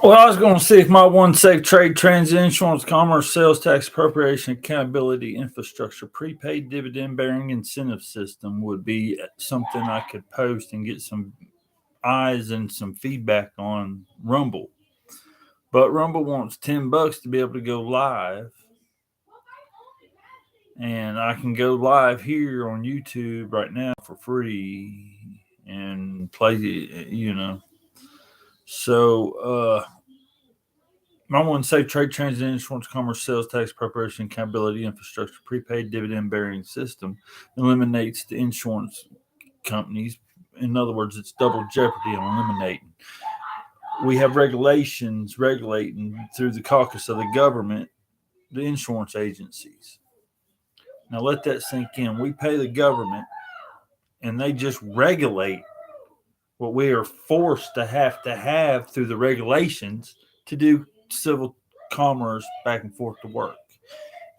Well, I was going to see if my one safe trade, transit, insurance, commerce, sales tax, appropriation, accountability, infrastructure, prepaid dividend bearing incentive system would be something I could post and get some eyes and some feedback on Rumble. But Rumble wants $10 to be able to go live. And I can go live here on YouTube right now for free and play, So, my one say trade, transit, insurance, commerce, sales tax, preparation, accountability, infrastructure, prepaid dividend bearing system eliminates the insurance companies. In other words, it's double jeopardy on eliminating. We have regulations regulating through the caucus of the government the insurance agencies. Now let that sink in. We pay the government and they just regulate what we are forced to have through the regulations to do civil commerce back and forth to work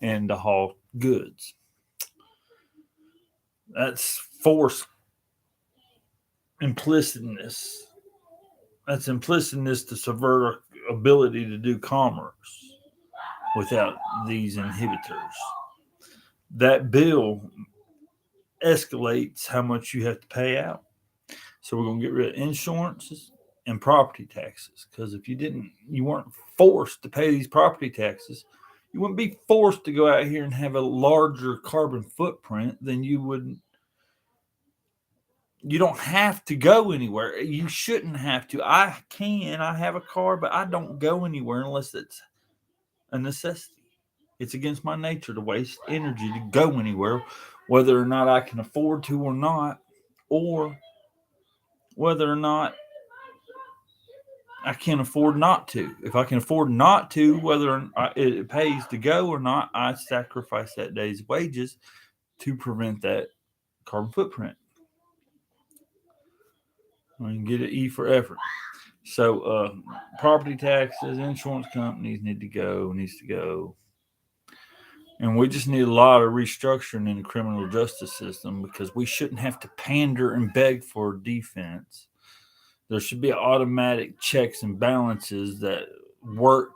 and to haul goods. That's force implicitness. That's implicitness to subvert our ability to do commerce without these inhibitors. That bill escalates how much you have to pay out. So we're going to get rid of insurances and property taxes because if you weren't forced to pay these property taxes, you wouldn't be forced to go out here and have a larger carbon footprint than you would. You don't have to go anywhere. You shouldn't have to. I have a car, but I don't go anywhere unless it's a necessity. It's against my nature to waste energy to go anywhere, whether or not I can afford to or not, or whether or not I can afford not to. If I can afford not to, whether it pays to go or not, I sacrifice that day's wages to prevent that carbon footprint. I can get an E for effort. So, property taxes, insurance companies needs to go. And we just need a lot of restructuring in the criminal justice system because we shouldn't have to pander and beg for defense. There should be automatic checks and balances that work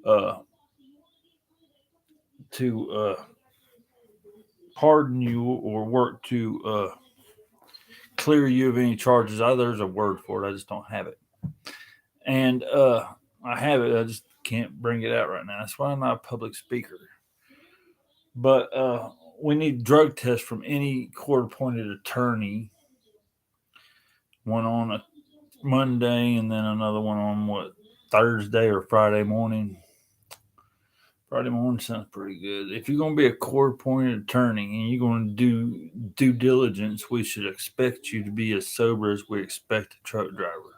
uh, to pardon you or work to clear you of any charges. There's a word for it. I just don't have it. And I have it. I just can't bring it out right now. That's why I'm not a public speaker. But we need drug tests from any court appointed attorney. One on a Monday and then another one on Thursday or Friday morning. Friday morning sounds pretty good. If you're going to be a court appointed attorney and you're going to do due diligence, we should expect you to be as sober as we expect a truck driver.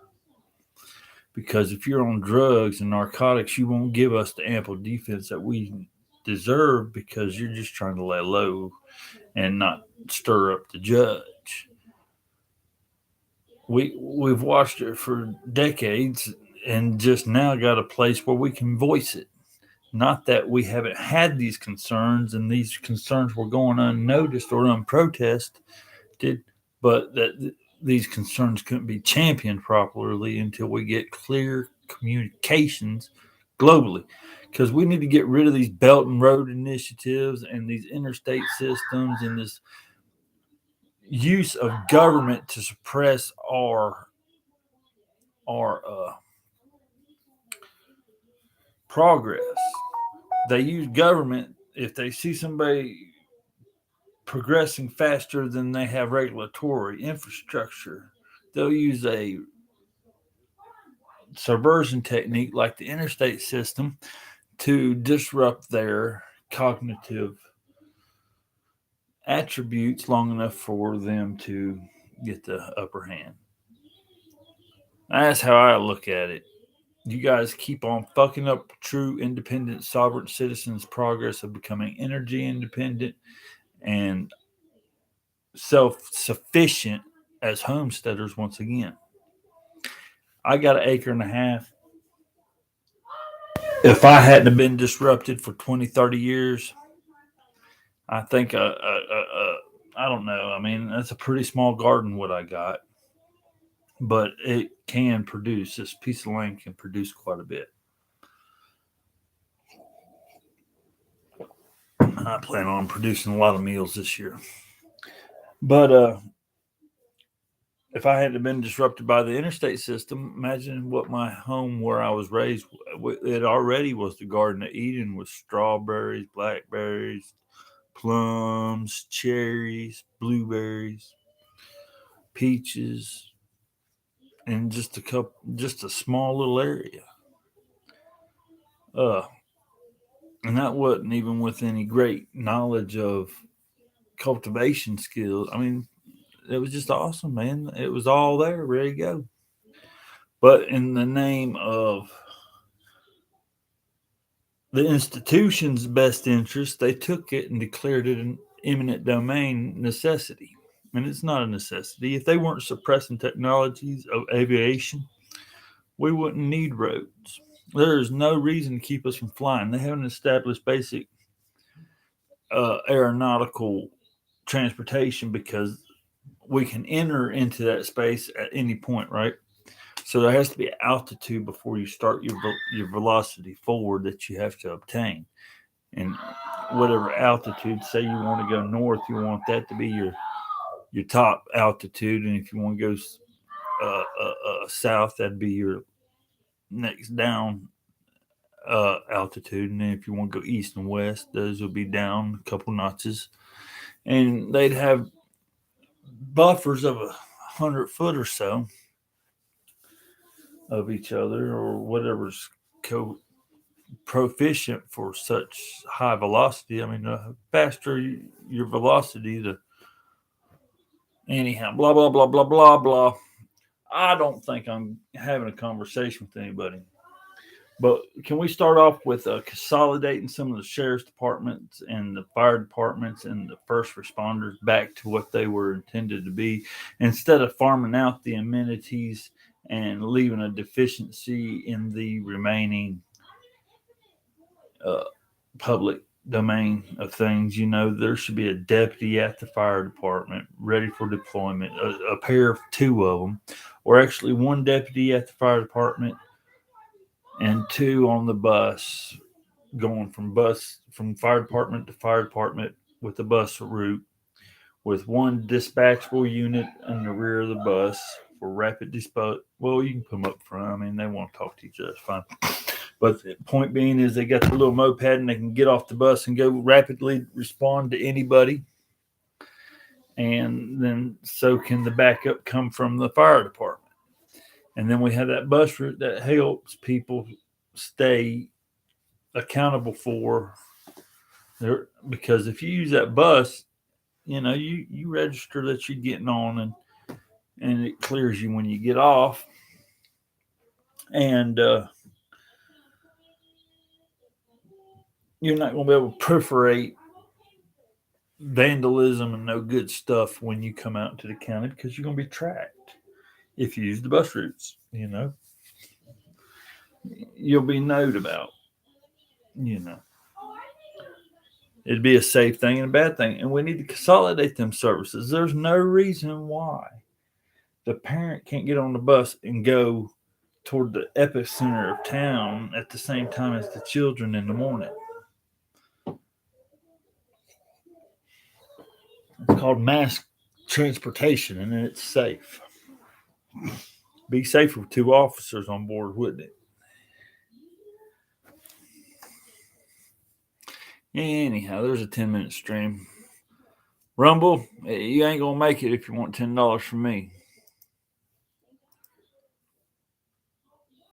Because if you're on drugs and narcotics, you won't give us the ample defense that we deserve because you're just trying to lay low and not stir up the judge. We've watched it for decades and just now got a place where we can voice it. Not that we haven't had these concerns and these concerns were going unnoticed or unprotested, but that these concerns couldn't be championed properly until we get clear communications globally. Because we need to get rid of these Belt and Road initiatives and these interstate systems and this use of government to suppress our progress. They use government if they see somebody progressing faster than they have regulatory infrastructure. They'll use a subversion technique like the interstate system to disrupt their cognitive attributes long enough for them to get the upper hand. That's how I look at it. You guys keep on fucking up true independent sovereign citizens' progress of becoming energy independent and self sufficient as homesteaders once again. I got an acre and a half. If I hadn't have been disrupted for 20, 30 years, I think, I don't know. I mean, that's a pretty small garden, what I got. but it can produce, this piece of land can produce quite a bit. I plan on producing a lot of meals this year. But if I hadn't been disrupted by the interstate system, imagine what my home where I was raised, it already was the Garden of Eden with strawberries, blackberries, plums, cherries, blueberries, peaches, and just a small little area. Uh, and that wasn't even with any great knowledge of cultivation skills. I mean, it was just awesome, man. It was all there, ready to go. But in the name of the institution's best interest, they took it and declared it an eminent domain necessity. And it's not a necessity. If they weren't suppressing technologies of aviation, we wouldn't need roads. There is no reason to keep us from flying. They haven't established basic aeronautical transportation because we can enter into that space at any point, right? So there has to be altitude before you start your velocity forward that you have to obtain. And whatever altitude, say you want to go north, you want that to be your top altitude, and if you want to go south, that'd be your next down altitude, and then if you want to go east and west, those will be down a couple notches, and they'd have buffers of 100 foot or so of each other, or whatever's proficient for such high velocity. I mean, the faster your velocity, the anyhow, blah blah blah blah blah blah. I don't think I'm having a conversation with anybody. But can we start off with consolidating some of the sheriff's departments and the fire departments and the first responders back to what they were intended to be, instead of farming out the amenities and leaving a deficiency in the remaining uh, public domain of things? You know, there should be a deputy at the fire department ready for deployment, a pair of two of them, or actually one deputy at the fire department and two on the bus, going from fire department to fire department with the bus route, with one dispatchable unit in the rear of the bus for rapid dispatch. Well, you can put them up front. I mean, they want to talk to each other. It's fine. But the point being is they got the little moped and they can get off the bus and go rapidly respond to anybody. And then so can the backup come from the fire department. And then we have that bus route that helps people stay accountable for there, because if you use that bus, you know, you register that you're getting on, and it clears you when you get off. And you're not going to be able to perforate vandalism and no good stuff when you come out into the county, because you're going to be tracked if you use the bus routes. You know, you'll be known about. You know, it'd be a safe thing and a bad thing, and we need to consolidate them services. There's no reason why the parent can't get on the bus and go toward the epicenter of town at the same time as the children in the morning. It's called mass transportation, and it's safe. Be safer with two officers on board, wouldn't it? Anyhow, there's a 10-minute stream. Rumble, you ain't gonna make it if you want $10 from me.